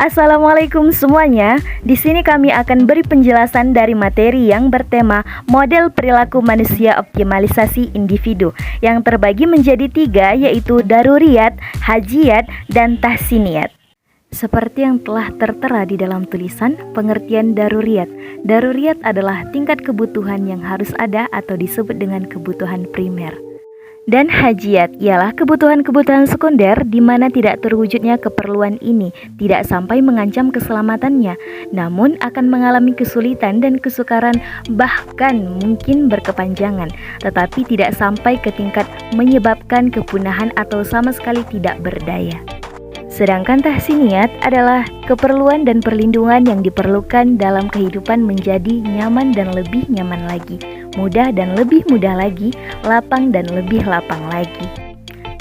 Assalamualaikum semuanya. Di sini kami akan beri penjelasan dari materi yang bertema model perilaku manusia optimalisasi individu yang terbagi menjadi 3, yaitu daruriyat, hajiyat, dan tahsiniyat. Seperti yang telah tertera di dalam tulisan, pengertian daruriyat. Daruriyat adalah tingkat kebutuhan yang harus ada atau disebut dengan kebutuhan primer. Dan hajiyat ialah kebutuhan-kebutuhan sekunder di mana tidak terwujudnya keperluan ini tidak sampai mengancam keselamatannya, namun akan mengalami kesulitan dan kesukaran, bahkan mungkin berkepanjangan, tetapi tidak sampai ke tingkat menyebabkan kepunahan atau sama sekali tidak berdaya. Sedangkan tahsiniyat adalah keperluan dan perlindungan yang diperlukan dalam kehidupan menjadi nyaman dan lebih nyaman lagi, mudah dan lebih mudah lagi, lapang dan lebih lapang lagi.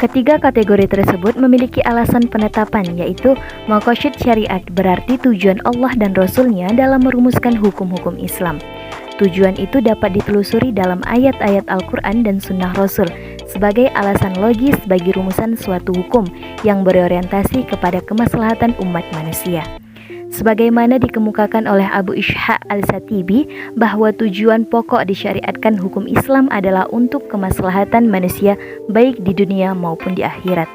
Ketiga kategori tersebut memiliki alasan penetapan, yaitu maqasid syariat, berarti tujuan Allah dan Rasul-Nya dalam merumuskan hukum-hukum Islam. Tujuan itu dapat ditelusuri dalam ayat-ayat Al-Quran dan Sunnah Rasul sebagai alasan logis bagi rumusan suatu hukum yang berorientasi kepada kemaslahatan umat manusia. Sebagaimana dikemukakan oleh Abu Ishaq Al-Shatibi bahwa tujuan pokok disyariatkan hukum Islam adalah untuk kemaslahatan manusia baik di dunia maupun di akhirat.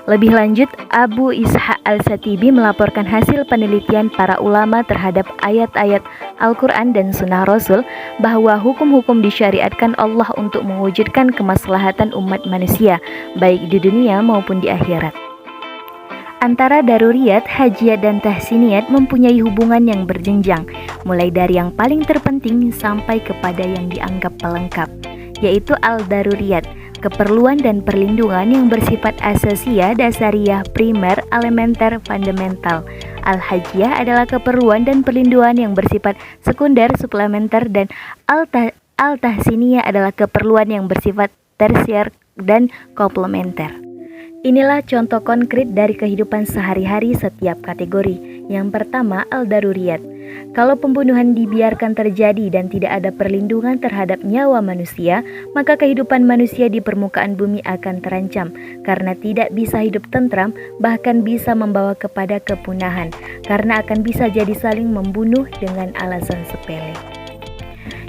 Lebih lanjut, Abu Ishaq Al-Shatibi melaporkan hasil penelitian para ulama terhadap ayat-ayat Al-Quran dan Sunnah Rasul bahwa hukum-hukum disyariatkan Allah untuk mewujudkan kemaslahatan umat manusia baik di dunia maupun di akhirat. Antara daruriyat, hajiyat, dan tahsiniyat mempunyai hubungan yang berjenjang, mulai dari yang paling terpenting sampai kepada yang dianggap pelengkap, yaitu al-daruriyat, keperluan dan perlindungan yang bersifat asasiyah, dasariyah, primer, elementer, fundamental. Al-hajiyah adalah keperluan dan perlindungan yang bersifat sekunder, suplementer, dan al-tahsiniyah adalah keperluan yang bersifat tersier dan komplementer. Inilah contoh konkret dari kehidupan sehari-hari setiap kategori. Yang pertama, al-daruriyat. Kalau pembunuhan dibiarkan terjadi dan tidak ada perlindungan terhadap nyawa manusia, maka kehidupan manusia di permukaan bumi akan terancam karena tidak bisa hidup tentram, bahkan bisa membawa kepada kepunahan karena akan bisa jadi saling membunuh dengan alasan sepele.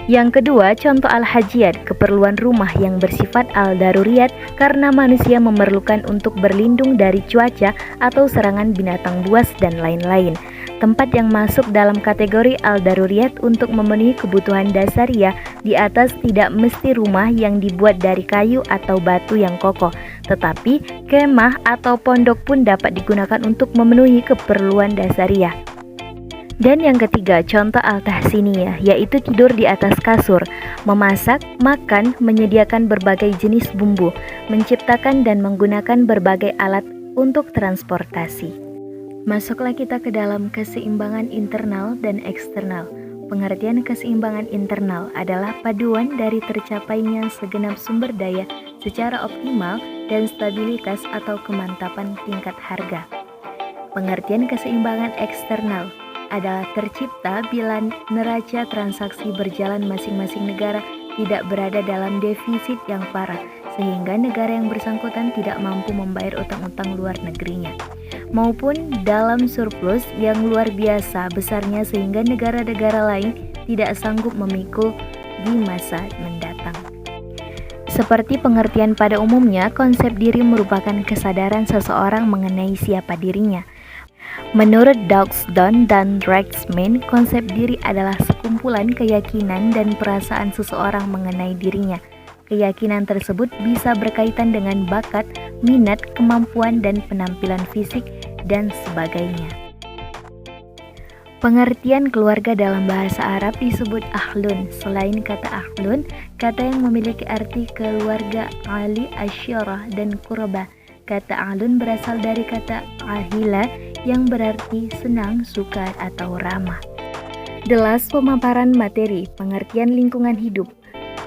Yang kedua, contoh al-hajiyat, keperluan rumah yang bersifat al-daruriyat karena manusia memerlukan untuk berlindung dari cuaca atau serangan binatang buas dan lain-lain. Tempat yang masuk dalam kategori al-daruriyat untuk memenuhi kebutuhan dasariah di atas tidak mesti rumah yang dibuat dari kayu atau batu yang kokoh, tetapi kemah atau pondok pun dapat digunakan untuk memenuhi keperluan dasariah. Dan yang ketiga, contoh al-tahsiniyah, yaitu tidur di atas kasur, memasak, makan, menyediakan berbagai jenis bumbu, menciptakan dan menggunakan berbagai alat untuk transportasi. Masuklah kita ke dalam keseimbangan internal dan eksternal. Pengertian keseimbangan internal adalah paduan dari tercapainya segenap sumber daya secara optimal dan stabilitas atau kemantapan tingkat harga. Pengertian keseimbangan eksternal adalah tercipta bila neraca transaksi berjalan masing-masing negara tidak berada dalam defisit yang parah, sehingga negara yang bersangkutan tidak mampu membayar utang-utang luar negerinya, maupun dalam surplus yang luar biasa besarnya sehingga negara-negara lain tidak sanggup memikul di masa mendatang. Seperti pengertian pada umumnya, konsep diri merupakan kesadaran seseorang mengenai siapa dirinya. Menurut Dougston dan Rexman, konsep diri adalah sekumpulan keyakinan dan perasaan seseorang mengenai dirinya. Keyakinan tersebut bisa berkaitan dengan bakat, minat, kemampuan, dan penampilan fisik, dan sebagainya. Pengertian keluarga dalam bahasa Arab disebut ahlun. Selain kata ahlun, kata yang memiliki arti keluarga ali, asyirah, dan qurba. Kata ahlun berasal dari kata ahila yang berarti senang, suka, atau ramah. Jelas pemaparan materi, pengertian lingkungan hidup.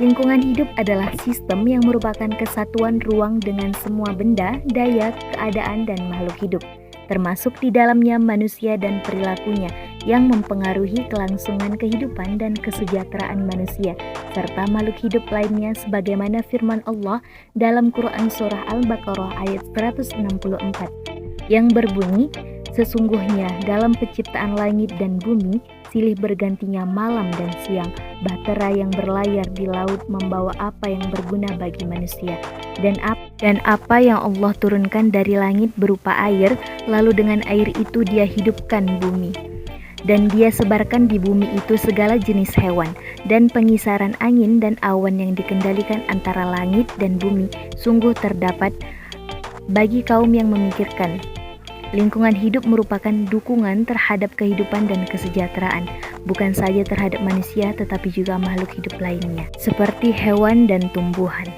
Lingkungan hidup adalah sistem yang merupakan kesatuan ruang dengan semua benda, daya, keadaan, dan makhluk hidup, termasuk di dalamnya manusia dan perilakunya yang mempengaruhi kelangsungan kehidupan dan kesejahteraan manusia, serta makhluk hidup lainnya sebagaimana firman Allah dalam Quran Surah Al-Baqarah ayat 164, yang berbunyi, Sesungguhnya dalam penciptaan langit dan bumi, silih bergantinya malam dan siang, bahtera yang berlayar di laut membawa apa yang berguna bagi manusia, dan apa yang Allah turunkan dari langit berupa air, lalu dengan air itu Dia hidupkan bumi. Dan Dia sebarkan di bumi itu segala jenis hewan, dan pengisaran angin dan awan yang dikendalikan antara langit dan bumi sungguh terdapat bagi kaum yang memikirkan. Lingkungan hidup merupakan dukungan terhadap kehidupan dan kesejahteraan, bukan saja terhadap manusia tetapi juga makhluk hidup lainnya, seperti hewan dan tumbuhan.